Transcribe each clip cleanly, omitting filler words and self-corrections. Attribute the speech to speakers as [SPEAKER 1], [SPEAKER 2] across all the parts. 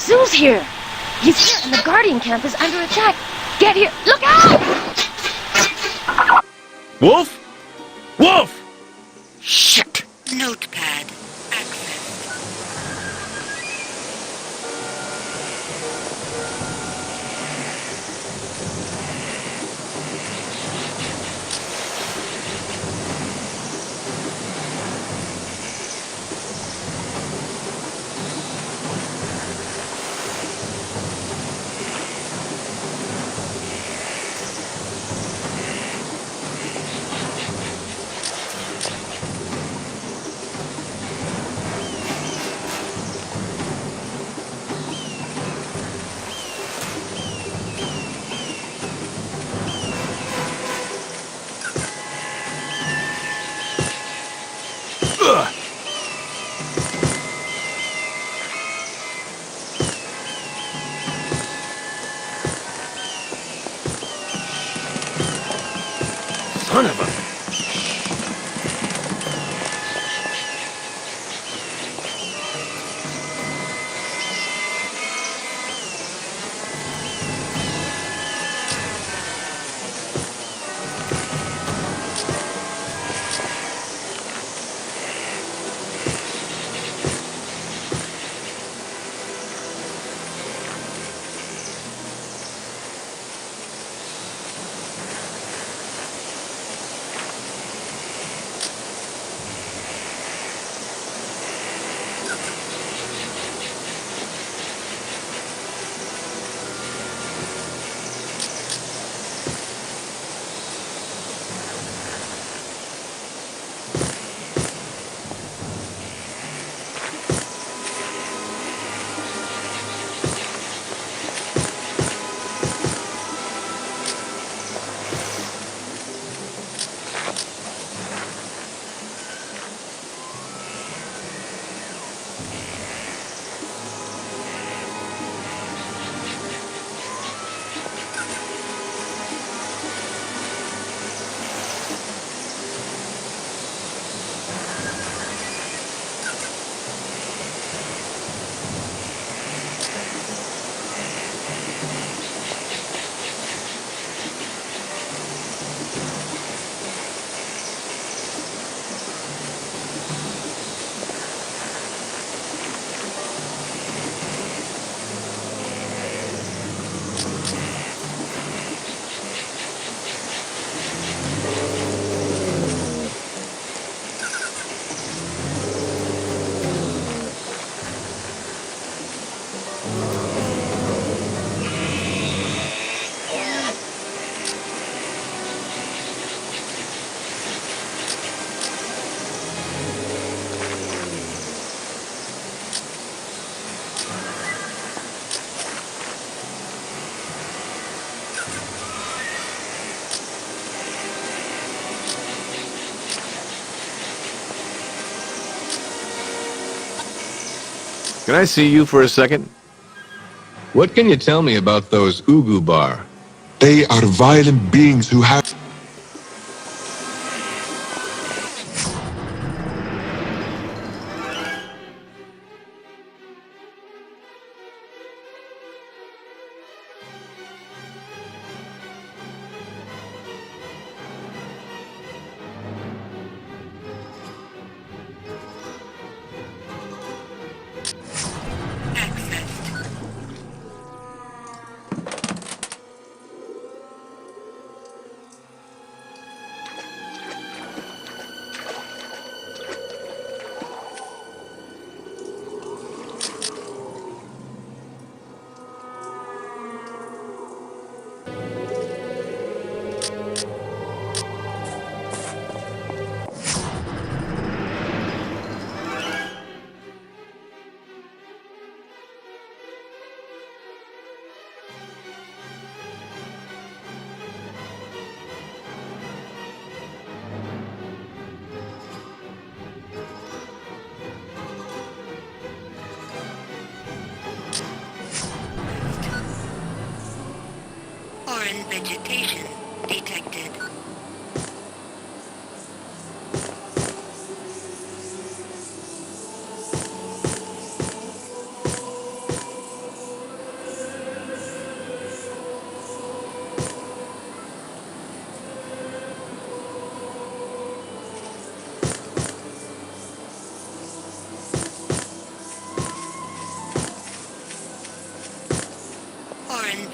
[SPEAKER 1] Zoo's here! He's here and the Guardian camp is under attack! Get here! Look out!
[SPEAKER 2] Wolf? Wolf! Shit!
[SPEAKER 3] Notepad access.
[SPEAKER 2] Son of a... Can I see you for a second?
[SPEAKER 4] What can you tell me about those Ugu Bar?
[SPEAKER 5] They are violent beings who have...
[SPEAKER 3] Foreign vegetation detected.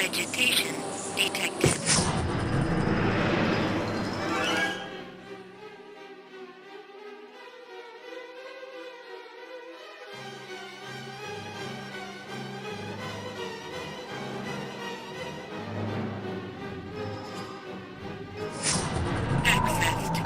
[SPEAKER 3] vegetation detected. Accessed.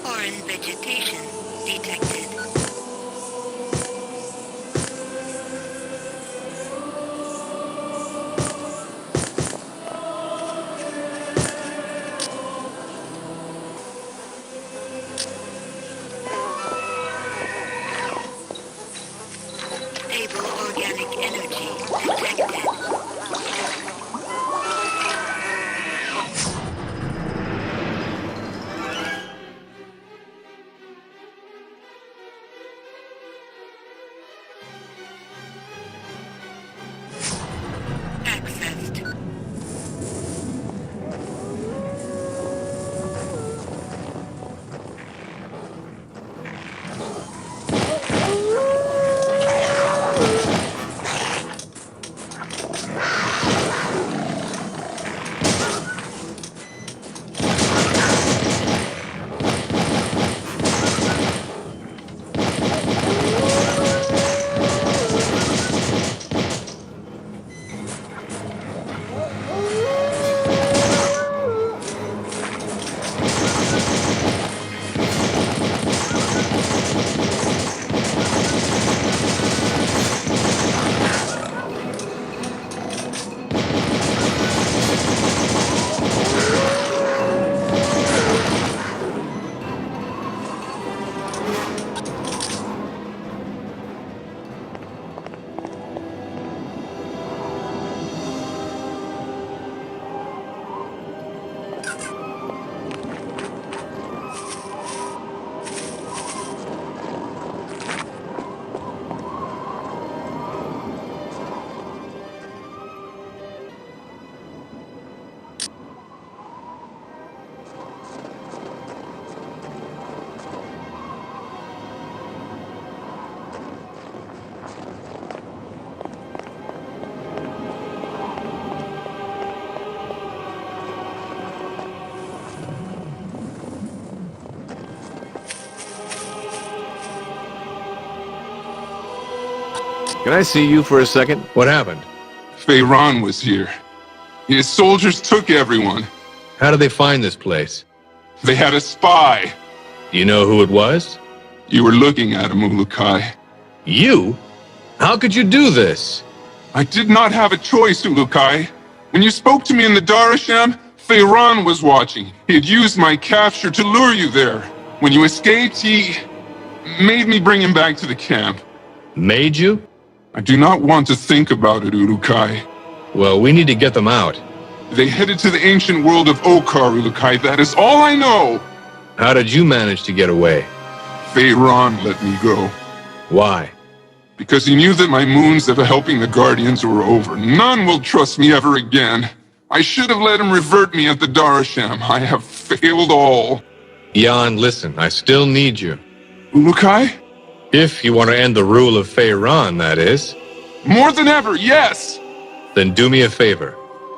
[SPEAKER 3] Foreign vegetation detected. Stable organic energy detected. Accessed.
[SPEAKER 2] Can I see you for a second?
[SPEAKER 4] What happened?
[SPEAKER 5] Feyran was here. His soldiers took everyone.
[SPEAKER 4] How did they find this place?
[SPEAKER 5] They had a spy.
[SPEAKER 4] Do you know who it was?
[SPEAKER 5] You were looking at him, Ulukai.
[SPEAKER 4] You? How could you do this?
[SPEAKER 5] I did not have a choice, Ulukai. When you spoke to me in the Darasham, Feyran was watching. He had used my capture to lure you there. When you escaped, he made me bring him back to the camp.
[SPEAKER 4] Made you?
[SPEAKER 5] I do not want to think about it, Ulukai.
[SPEAKER 4] Well, we need to get them out.
[SPEAKER 5] They headed to the ancient world of Okar, Ulukai. That is all I know.
[SPEAKER 4] How did you manage to get away?
[SPEAKER 5] Feyran let me go.
[SPEAKER 4] Why?
[SPEAKER 5] Because he knew that my moons of helping the Guardians were over. None will trust me ever again. I should have let him revert me at the Darasham. I have failed all.
[SPEAKER 4] Jan, listen, I still need you.
[SPEAKER 5] Ulukai?
[SPEAKER 4] If you want to end the rule of Feyran, that is.
[SPEAKER 5] More than ever, yes!
[SPEAKER 4] Then do me a favor.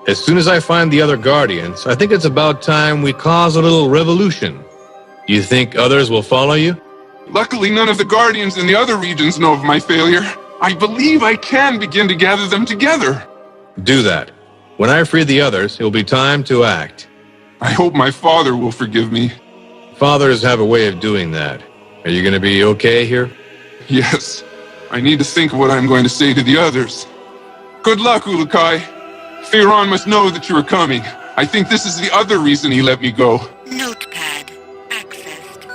[SPEAKER 4] As soon as I find the other Guardians, I think it's about time we cause a little revolution. You think others will follow you?
[SPEAKER 5] Luckily, none of the Guardians in the other regions know of my failure. I believe I can begin to gather them together.
[SPEAKER 4] Do that. When I free the others, it will be time to act.
[SPEAKER 5] I hope my father will forgive me.
[SPEAKER 4] Fathers have a way of doing that. Are you going to be okay here?
[SPEAKER 5] Yes. I need to think of what I'm going to say to the others. Good luck, Ulukai. Feyran must know that you are coming. I think this is the other reason he let me go.
[SPEAKER 3] Notepad accessed.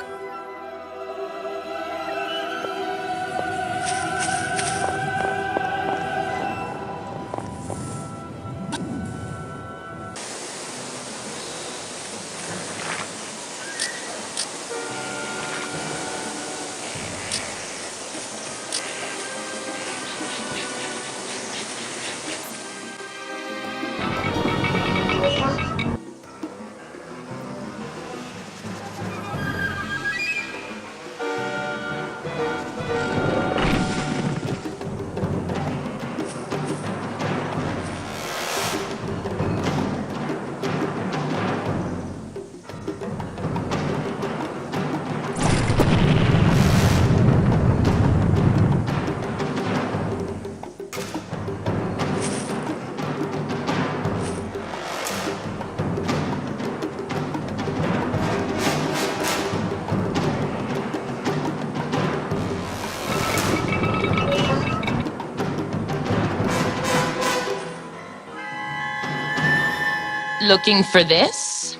[SPEAKER 6] looking for this?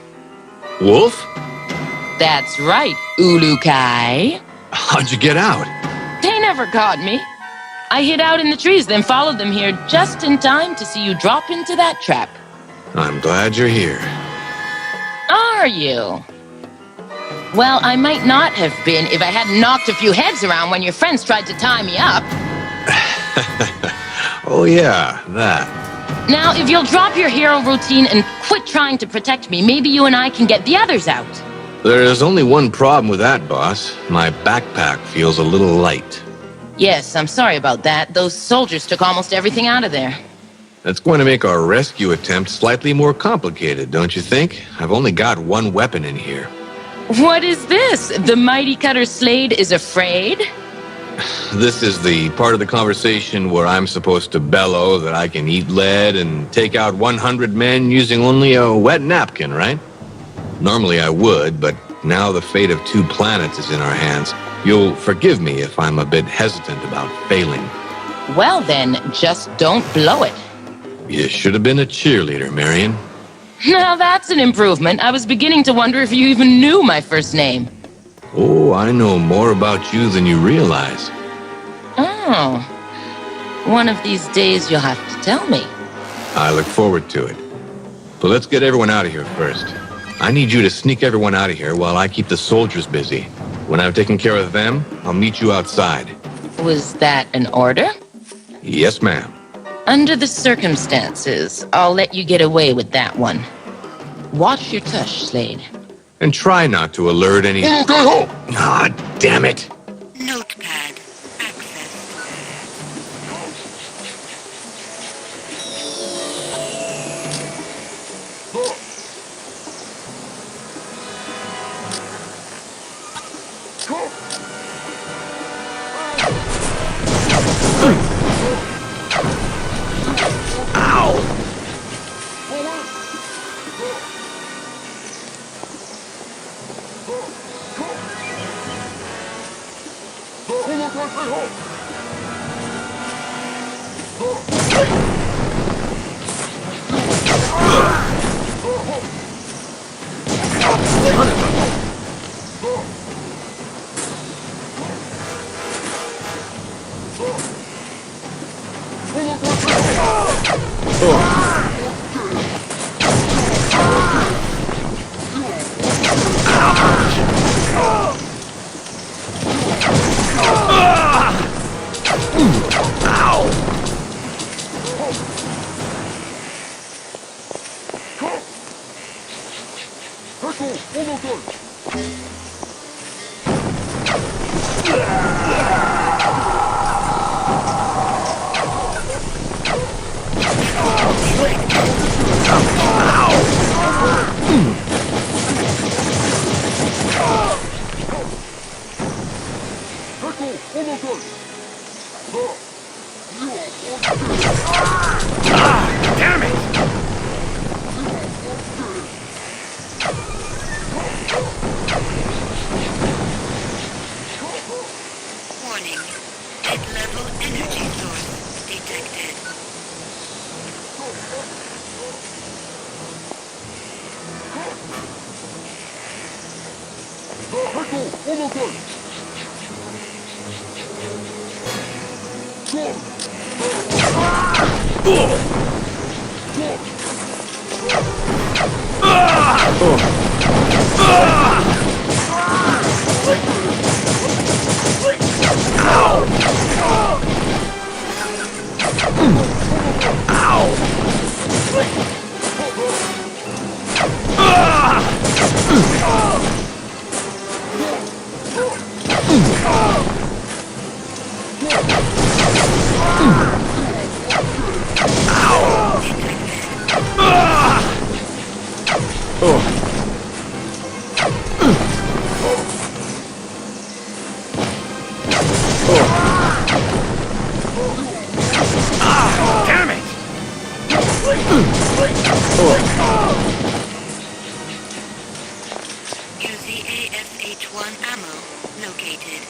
[SPEAKER 4] Wolf?
[SPEAKER 6] That's right, Ulukai.
[SPEAKER 4] How'd you get out?
[SPEAKER 6] They never caught me. I hid out in the trees, then followed them here just in time to see you drop into that trap.
[SPEAKER 4] I'm glad you're here.
[SPEAKER 6] Are you? Well, I might not have been if I hadn't knocked a few heads around when your friends tried to tie me up.
[SPEAKER 4] Oh yeah, that.
[SPEAKER 6] Now, if you'll drop your hero routine and quit trying to protect me, maybe you and I can get the others out.
[SPEAKER 4] There's only one problem with that, boss. My backpack feels a little light.
[SPEAKER 6] Yes, I'm sorry about that. Those soldiers took almost everything out of there.
[SPEAKER 4] That's going to make our rescue attempt slightly more complicated, don't you think? I've only got one weapon in here.
[SPEAKER 6] What is this? The mighty cutter Slade is afraid?
[SPEAKER 4] This is the part of the conversation where I'm supposed to bellow that I can eat lead and take out 100 men using only a wet napkin, right? Normally I would, but now the fate of 2 planets is in our hands. You'll forgive me if I'm a bit hesitant about failing.
[SPEAKER 6] Well then, just don't blow it.
[SPEAKER 4] You should have been a cheerleader, Marion.
[SPEAKER 6] Now that's an improvement. I was beginning to wonder if you even knew my first name.
[SPEAKER 4] Oh, I know more about you than you realize.
[SPEAKER 6] Oh. One of these days you'll have to tell me.
[SPEAKER 4] I look forward to it. But let's get everyone out of here first. I need you to sneak everyone out of here while I keep the soldiers busy. When I've taken care of them, I'll meet you outside.
[SPEAKER 6] Was that an order?
[SPEAKER 4] Yes, ma'am.
[SPEAKER 6] Under the circumstances, I'll let you get away with that one. Watch your tush, Slade.
[SPEAKER 4] And try not to alert any... Ah, damn it!
[SPEAKER 3] Notepad accessed. Warning. Mid-level energy source detected. UZ ASH-1 ammo located.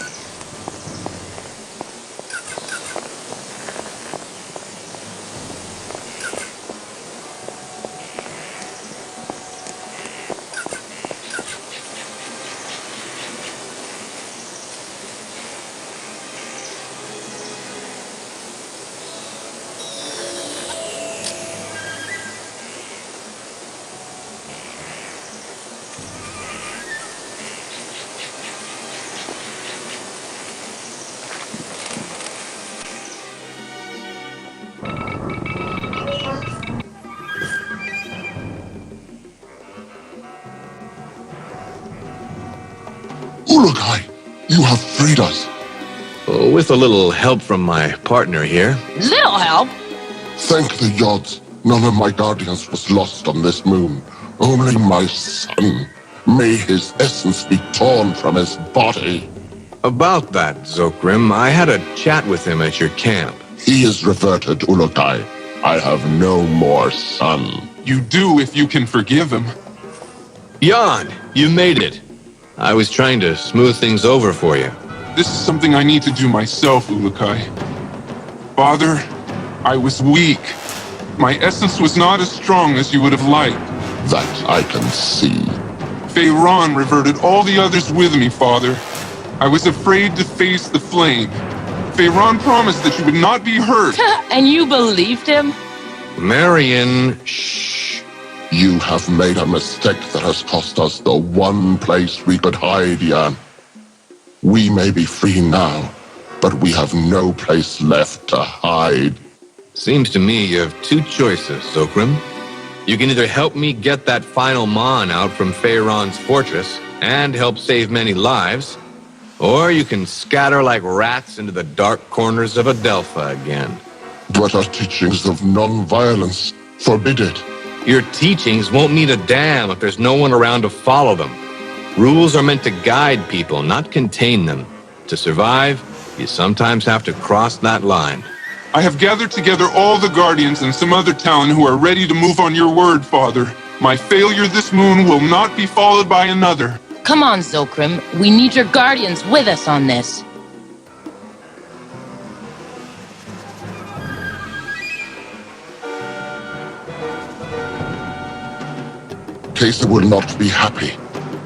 [SPEAKER 7] Ulukai, you have freed us.
[SPEAKER 4] With a little help from my partner here.
[SPEAKER 6] Little help?
[SPEAKER 7] Thank the Yods. None of my guardians was lost on this moon. Only my son. May his essence be torn from his body.
[SPEAKER 4] About that, Zokrim, I had a chat with him at your camp.
[SPEAKER 7] He is reverted, Ulukai. I have no more son.
[SPEAKER 5] You do if you can forgive him.
[SPEAKER 4] Jan, you made it. I was trying to smooth things over for you.
[SPEAKER 5] This is something I need to do myself, Ulukai. Father, I was weak. My essence was not as strong as you would have liked.
[SPEAKER 7] That I can see.
[SPEAKER 5] Feyran reverted all the others with me, Father. I was afraid to face the flame. Feyran promised that you would not be hurt.
[SPEAKER 6] And you believed him?
[SPEAKER 4] Marion, shh.
[SPEAKER 7] You have made a mistake that has cost us the one place we could hide, Jan. We may be free now, but we have no place left to hide.
[SPEAKER 4] Seems to me you have two choices, Zokrim. You can either help me get that final Mon out from Feyran's fortress and help save many lives, or you can scatter like rats into the dark corners of Adelpha again.
[SPEAKER 7] But our teachings of non-violence forbid it.
[SPEAKER 4] Your teachings won't mean a damn if there's no one around to follow them. Rules are meant to guide people, not contain them. To survive, you sometimes have to cross that line.
[SPEAKER 5] I have gathered together all the Guardians and some other Talon who are ready to move on your word, Father. My failure this moon will not be followed by another.
[SPEAKER 6] Come on, Zokrim. We need your guardians with us on this.
[SPEAKER 7] Kesa will not be happy,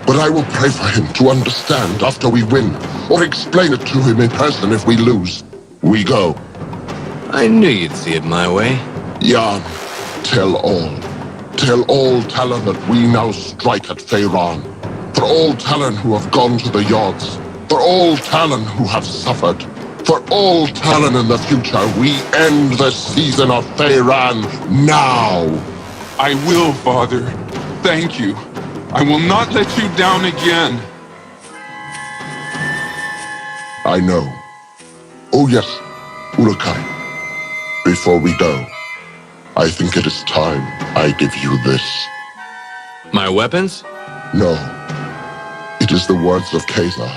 [SPEAKER 7] but I will pray for him to understand after we win, or explain it to him in person if we lose. We go.
[SPEAKER 4] I knew you'd see it my way.
[SPEAKER 7] Jan, tell all Talon that we now strike at Feyran. For all Talon who have gone to the Yods, for all Talon who have suffered, for all Talon in the future, we end the season of Feyran now.
[SPEAKER 5] I will, Father. Thank you. I will not let you down again.
[SPEAKER 7] I know. Oh yes, Ulukai. Before we go, I think it is time I give you this.
[SPEAKER 4] My weapons?
[SPEAKER 7] No. It is the words of Kesa.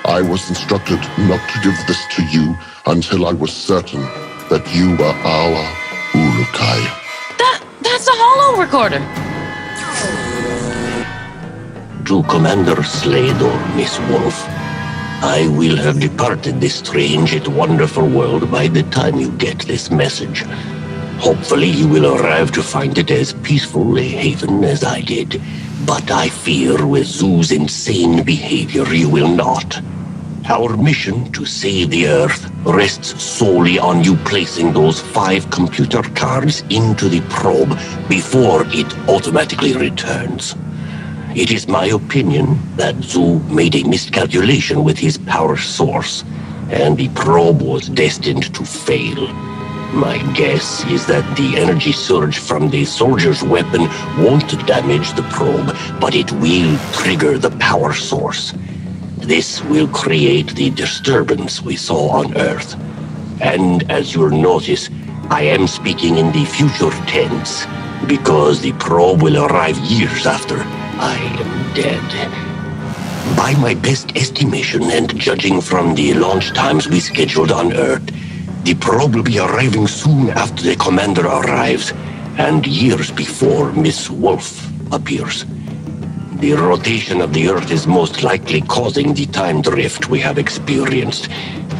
[SPEAKER 7] I was instructed not to give this to you until I was certain that you were our Ulukai.
[SPEAKER 6] That's a hollow recorder.
[SPEAKER 8] To Commander Slaydor, Miss Wolf, I will have departed this strange yet wonderful world by the time you get this message. Hopefully you will arrive to find it as peaceful a haven as I did. But I fear with Zoo's insane behavior you will not. Our mission to save the Earth rests solely on you placing those 5 computer cards into the probe before it automatically returns. It is my opinion that Zoo made a miscalculation with his power source, and the probe was destined to fail. My guess is that the energy surge from the soldier's weapon won't damage the probe, but it will trigger the power source. This will create the disturbance we saw on Earth. And as you'll notice, I am speaking in the future tense, because the probe will arrive years after I am dead. By my best estimation and judging from the launch times we scheduled on Earth, the probe will be arriving soon after the commander arrives, and years before Miss Wolf appears. The rotation of the Earth is most likely causing the time drift we have experienced,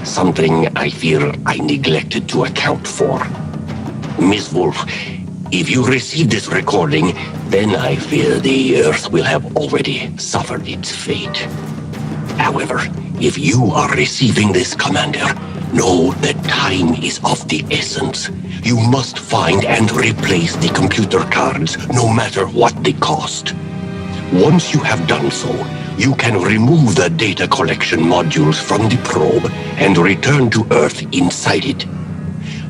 [SPEAKER 8] something I fear I neglected to account for. Miss Wolf, if you receive this recording, then I fear the Earth will have already suffered its fate. However, if you are receiving this, Commander, know that time is of the essence. You must find and replace the computer cards, no matter what the cost. Once you have done so, you can remove the data collection modules from the probe and return to Earth inside it.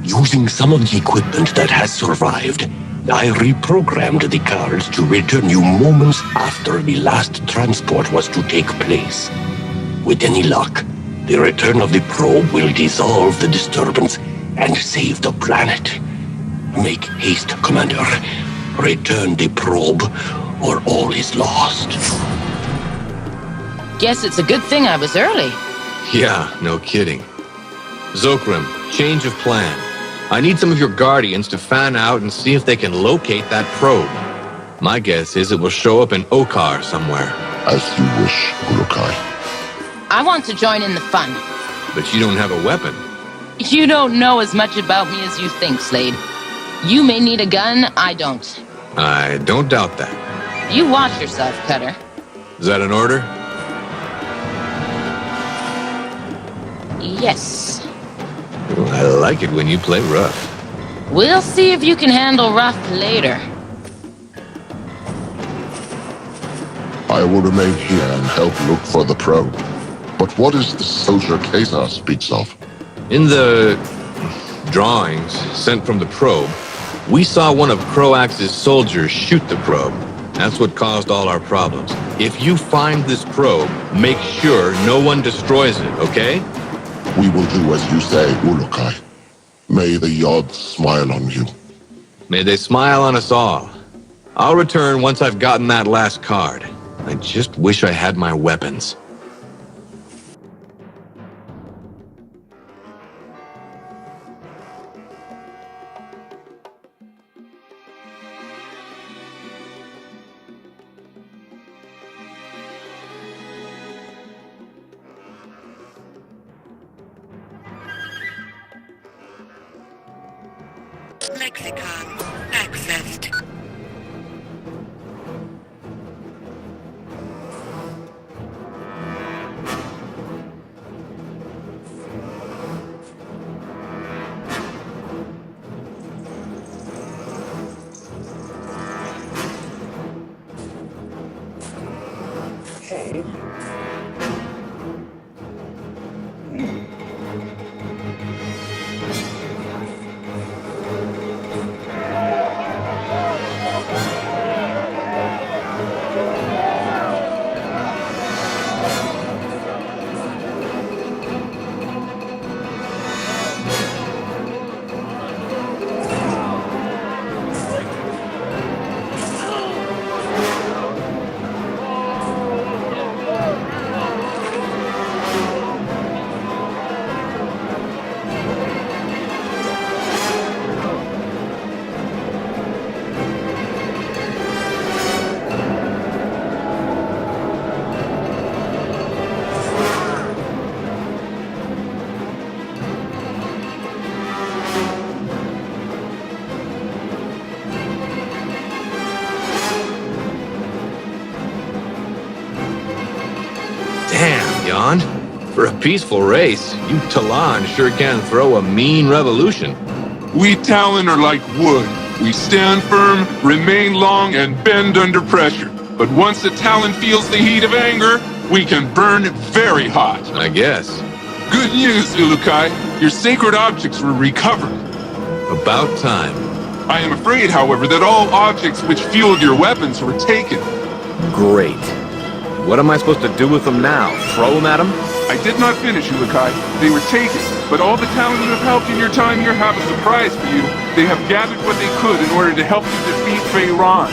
[SPEAKER 8] Using some of the equipment that has survived, I reprogrammed the cards to return you moments after the last transport was to take place. With any luck, the return of the probe will dissolve the disturbance and save the planet. Make haste, Commander. Return the probe, or all is lost.
[SPEAKER 6] Guess it's a good thing I was early.
[SPEAKER 4] Yeah, no kidding. Zokrim, change of plan. I need some of your Guardians to fan out and see if they can locate that probe. My guess is it will show up in Okar somewhere.
[SPEAKER 7] As you wish, Ulukai.
[SPEAKER 6] I want to join in the fun.
[SPEAKER 4] But you don't have a weapon.
[SPEAKER 6] You don't know as much about me as you think, Slade. You may need a gun, I don't.
[SPEAKER 4] I don't doubt that.
[SPEAKER 6] You watch yourself, Cutter.
[SPEAKER 4] Is that an order?
[SPEAKER 6] Yes.
[SPEAKER 4] I like it when you play rough.
[SPEAKER 6] We'll see if you can handle rough later.
[SPEAKER 7] I will remain here and help look for the probe. But what is the soldier Kesa speaks of?
[SPEAKER 4] In the drawings sent from the probe, we saw one of Croax's soldiers shoot the probe. That's what caused all our problems. If you find this probe, make sure no one destroys it, okay?
[SPEAKER 7] We will do as you say, Ulukai. May the Yods smile on you.
[SPEAKER 4] May they smile on us all. I'll return once I've gotten that last card. I just wish I had my weapons.
[SPEAKER 3] Lexicon accessed.
[SPEAKER 4] Damn, Jan. For a peaceful race, you Talon sure can throw a mean revolution.
[SPEAKER 5] We Talon are like wood. We stand firm, remain long, and bend under pressure. But once the Talon feels the heat of anger, we can burn very hot.
[SPEAKER 4] I guess.
[SPEAKER 5] Good news, Ulukai. Your sacred objects were recovered.
[SPEAKER 4] About time.
[SPEAKER 5] I am afraid, however, that all objects which fueled your weapons were taken.
[SPEAKER 2] Great. What am I supposed to do with them now? Throw them at him?
[SPEAKER 5] I did not finish, Ulukai. They were taken, but all the Talon you have helped in your time here have a surprise for you. They have gathered what they could in order to help you defeat Feyran.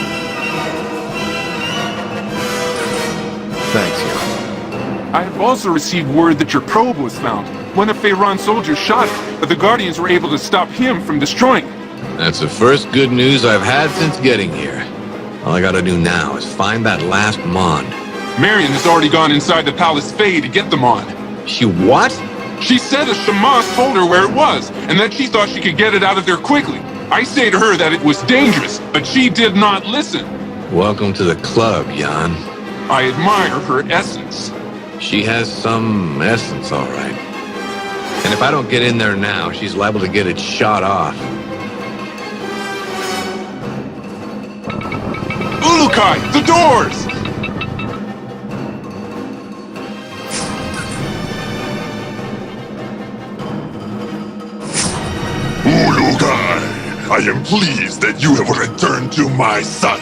[SPEAKER 2] Thanks, Jan.
[SPEAKER 5] I have also received word that your probe was found. One of Feyran's soldiers shot it, but the Guardians were able to stop him from destroying it.
[SPEAKER 4] That's the first good news I've had since getting here. All I gotta do now is find that last Mond.
[SPEAKER 5] Marion has already gone inside the Palace Fae to get them on.
[SPEAKER 4] She what?
[SPEAKER 5] She said a Shamash told her where it was, and that she thought she could get it out of there quickly. I say to her that it was dangerous, but she did not listen.
[SPEAKER 4] Welcome to the club, Jan.
[SPEAKER 5] I admire her essence.
[SPEAKER 4] She has some essence, all right. And if I don't get in there now, she's liable to get it shot off.
[SPEAKER 5] Ulukai, the doors!
[SPEAKER 7] Ulukai, I am pleased that you have returned to my sight.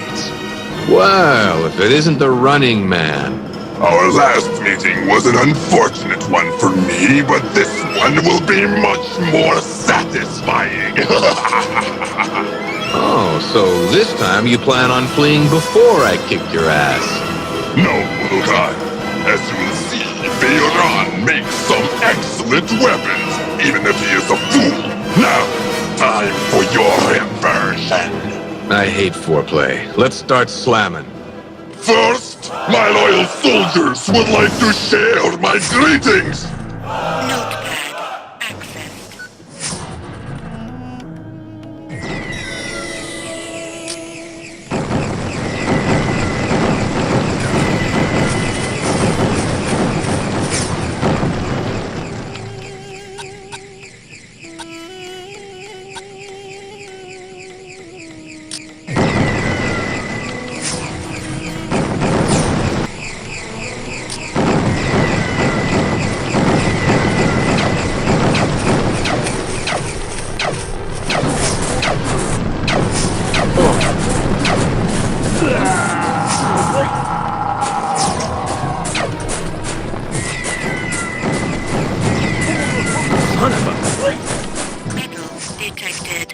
[SPEAKER 4] Well, if it isn't the Running Man.
[SPEAKER 7] Our last meeting was an unfortunate one for me, but this one will be much more satisfying.
[SPEAKER 4] Oh, so this time you plan on fleeing before I kick your ass?
[SPEAKER 7] No, Urukai. As you will see, Feiran makes some excellent weapons, even if he is a fool. Now, time for your inversion.
[SPEAKER 4] I hate foreplay. Let's start slamming.
[SPEAKER 7] First, my loyal soldiers would like to share my greetings.
[SPEAKER 3] Notepad accessed. Detected.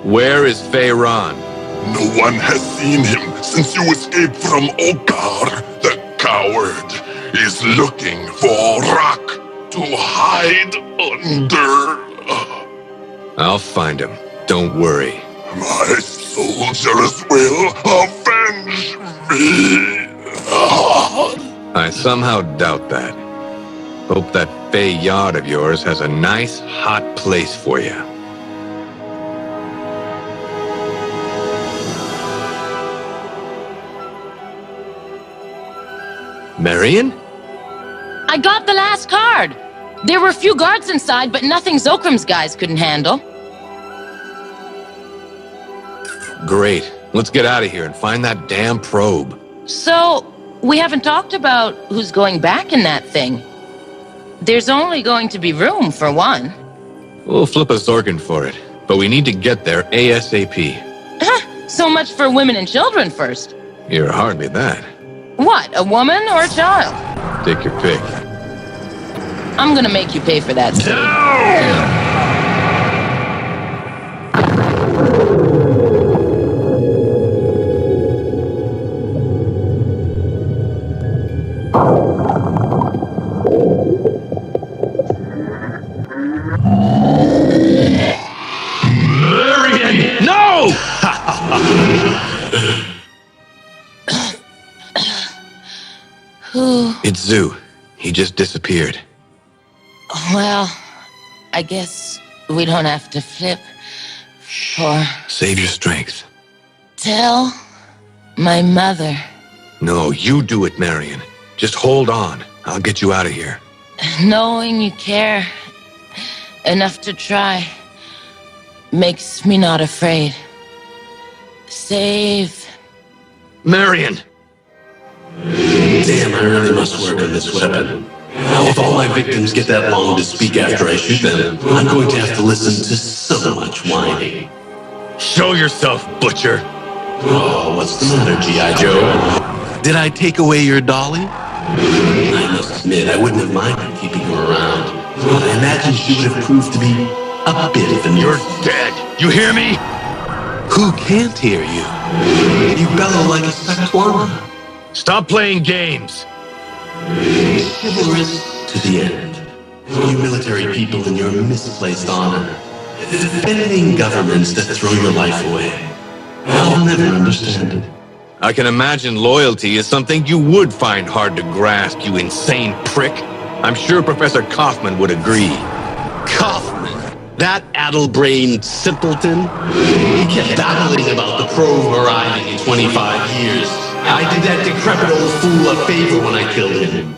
[SPEAKER 4] Where is Feiran?
[SPEAKER 7] No one has seen him since you escaped from Okar. The coward is looking for rock to hide under.
[SPEAKER 4] I'll find him. Don't worry.
[SPEAKER 7] My soldiers will avenge me.
[SPEAKER 4] I somehow doubt that. Hope that Fey yard of yours has a nice, hot place for you. Marion?
[SPEAKER 6] I got the last card. There were a few guards inside, but nothing Zokram's guys couldn't handle.
[SPEAKER 4] Great. Let's get out of here and find that damn probe.
[SPEAKER 6] So, we haven't talked about who's going back in that thing. There's only going to be room for one.
[SPEAKER 4] We'll flip a Zorkin for it, but we need to get there ASAP.
[SPEAKER 6] So much for women and children first.
[SPEAKER 4] You're hardly that.
[SPEAKER 6] What, a woman or a child?
[SPEAKER 4] Take your pick.
[SPEAKER 6] I'm gonna make you pay for that.
[SPEAKER 4] No! It's Zoo. He just disappeared.
[SPEAKER 6] Well, I guess we don't have to flip. Or
[SPEAKER 4] Save your strength.
[SPEAKER 6] tell my mother.
[SPEAKER 4] No, you do it, Marion. Just hold on. I'll get you out of here.
[SPEAKER 6] Knowing you care enough to try makes me not afraid. Save.
[SPEAKER 4] Marion!
[SPEAKER 9] Damn, I really must work on this weapon. Now, if all my victims get that long to speak after I shoot them, I'm going to have to listen to so much whining.
[SPEAKER 4] Show yourself, butcher!
[SPEAKER 9] Oh, what's the matter, G.I. Joe? Did I take away your dolly? I must admit, I wouldn't have minded keeping her around. But I imagine she would have proved to be a bit of a
[SPEAKER 4] You're
[SPEAKER 9] nuisance.
[SPEAKER 4] dead! You hear me?
[SPEAKER 9] Who can't hear you? You bellow like a Sequana.
[SPEAKER 4] Stop playing games!
[SPEAKER 9] Chivalrous to the end. You military people and your misplaced honor. Defending governments that throw your life away. I'll never understand it.
[SPEAKER 4] I can imagine loyalty is something you would find hard to grasp, you insane prick. I'm sure Professor Kaufman would agree.
[SPEAKER 9] Kaufman, that addle-brained simpleton. He kept babbling about the probe arriving in 25 years. I did that decrepit old fool a favor when I killed him.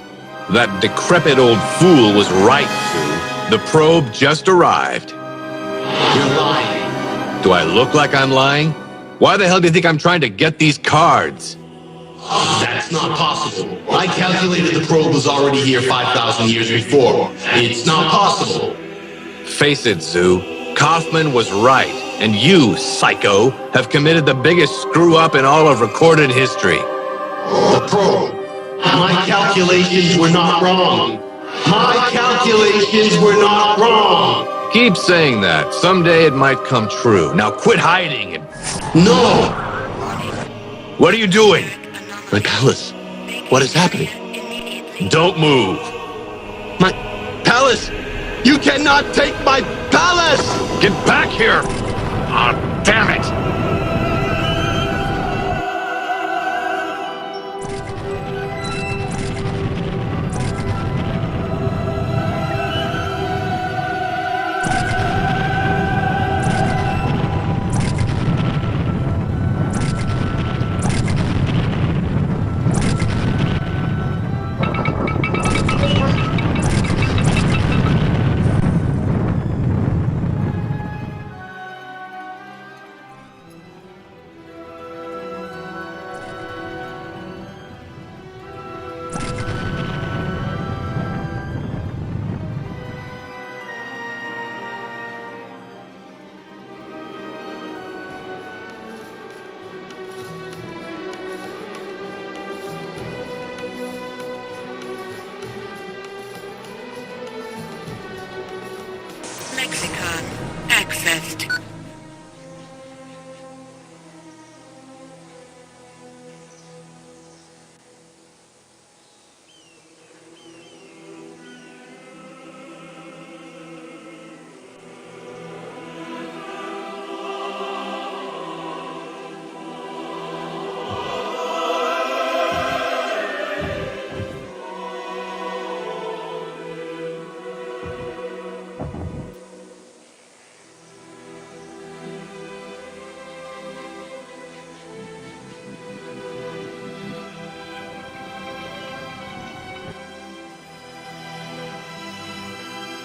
[SPEAKER 4] That decrepit old fool was right, Sue. The probe just arrived.
[SPEAKER 9] You're lying.
[SPEAKER 4] Do I look like I'm lying? Why the hell do you think I'm trying to get these cards?
[SPEAKER 9] That's not possible. I calculated the probe was already here 5,000 years before. It's not possible.
[SPEAKER 4] Face it, Zoo. Kaufman was right, and you, psycho, have committed the biggest screw-up in all of recorded history.
[SPEAKER 9] The probe. My calculations were not wrong. My calculations were not wrong.
[SPEAKER 4] Keep saying that. Someday it might come true. Now quit hiding and...
[SPEAKER 9] No!
[SPEAKER 4] What are you doing?
[SPEAKER 9] My palace. What is happening?
[SPEAKER 4] Don't move.
[SPEAKER 9] My palace! You cannot take my palace!
[SPEAKER 4] Get back here! Ah, damn it!
[SPEAKER 3] Lexicon accessed.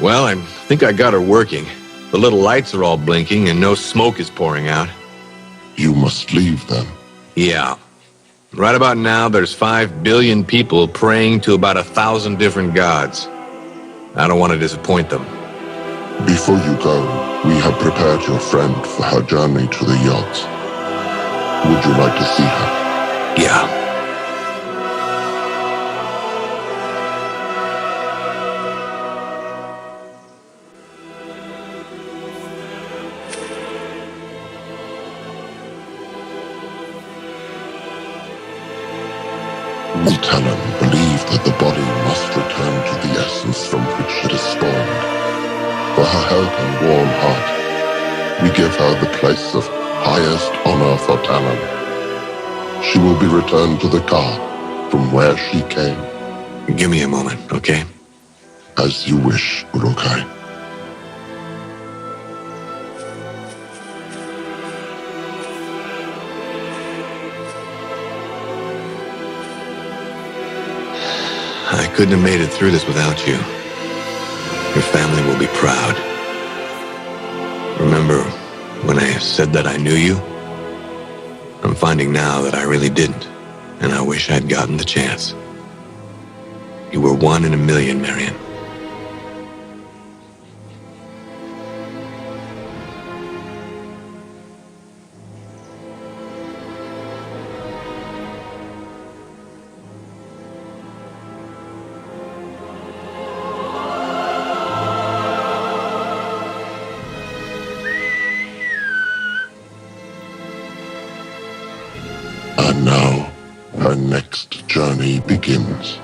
[SPEAKER 4] Well, I think I got her working. The little lights are all blinking and no smoke is pouring out.
[SPEAKER 7] You must leave them.
[SPEAKER 4] Yeah. Right about now, there's 5 billion people praying to about 1,000 different gods. I don't want to disappoint them.
[SPEAKER 7] Before you go, we have prepared your friend for her journey to the yachts. Would you like to see her?
[SPEAKER 4] Yeah.
[SPEAKER 7] We Talon believe that the body must return to the essence from which it is spawned. For her help and warm heart, we give her the place of highest honor for Talon. She will be returned to the car from where she came.
[SPEAKER 4] Give me a moment, okay?
[SPEAKER 7] As you wish, Urukai.
[SPEAKER 4] I couldn't have made it through this without you. Your family will be proud. Remember when I said that I knew you? I'm finding now that I really didn't, and I wish I'd gotten the chance. You were 1 in a million, Marion.
[SPEAKER 7] And now, her next journey begins.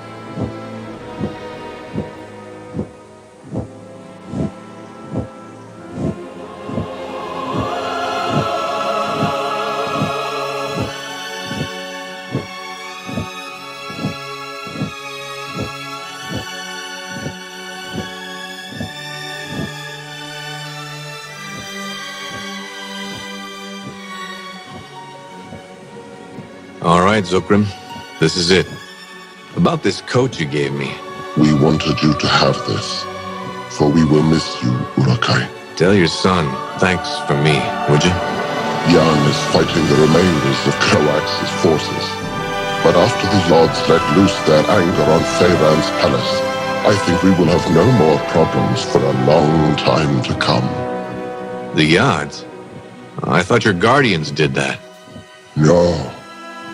[SPEAKER 4] All right, Zukrim. This is it. About this coat you gave me.
[SPEAKER 7] We wanted you to have this, for we will miss you, Urukai.
[SPEAKER 4] Tell your son thanks for me, would you?
[SPEAKER 7] Jan is fighting the remainders of Kroax's forces. But after the Yards let loose their anger on Feyran's palace, I think we will have no more problems for a long time to come.
[SPEAKER 4] The Yards? I thought your guardians did that.
[SPEAKER 7] No.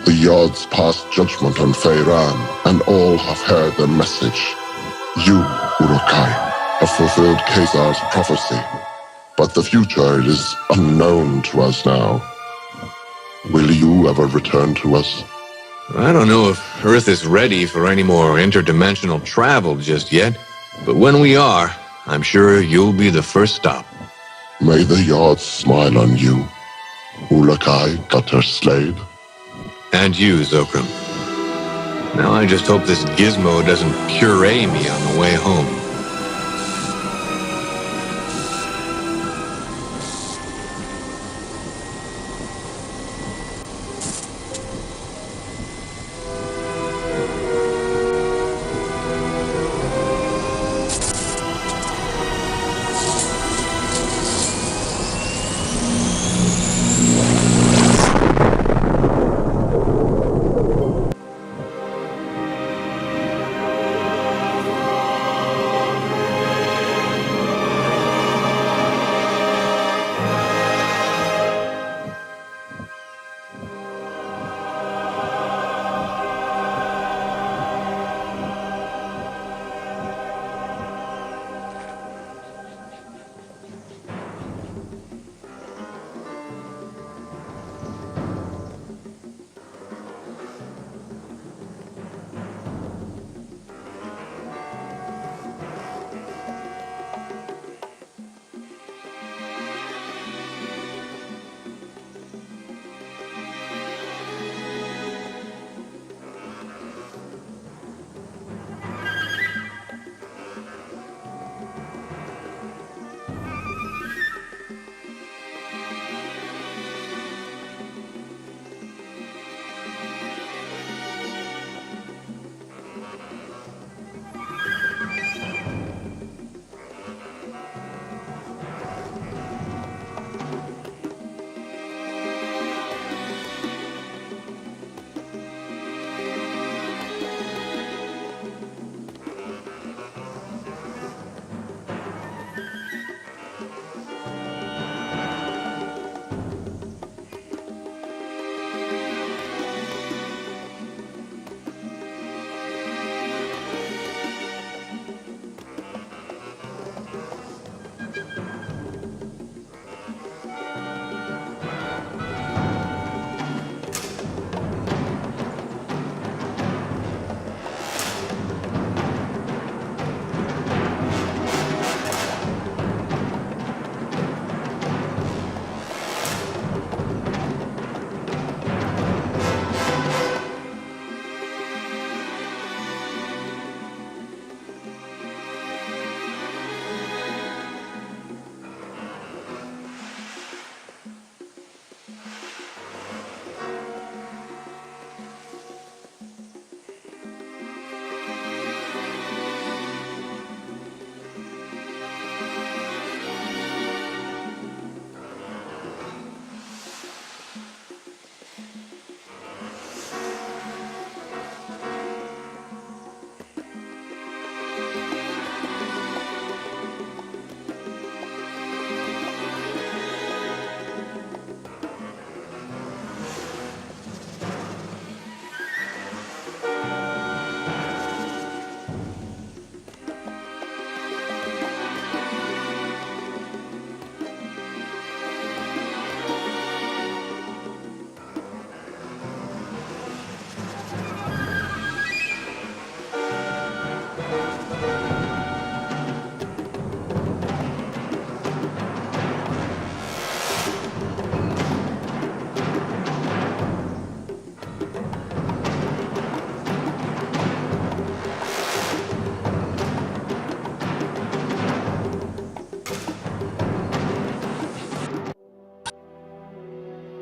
[SPEAKER 7] The Yards passed judgment on Feyran, and all have heard their message. You, Uruk-hai, have fulfilled Khazar's prophecy, but the future is unknown to us now. Will you ever return to us?
[SPEAKER 4] I don't know if Earth is ready for any more interdimensional travel just yet, but when we are, I'm sure you'll be the first stop.
[SPEAKER 7] May the Yards smile on you, Uruk-hai Gutter Slade.
[SPEAKER 4] And you, Zokrim. Now I just hope this gizmo doesn't puree me on the way home.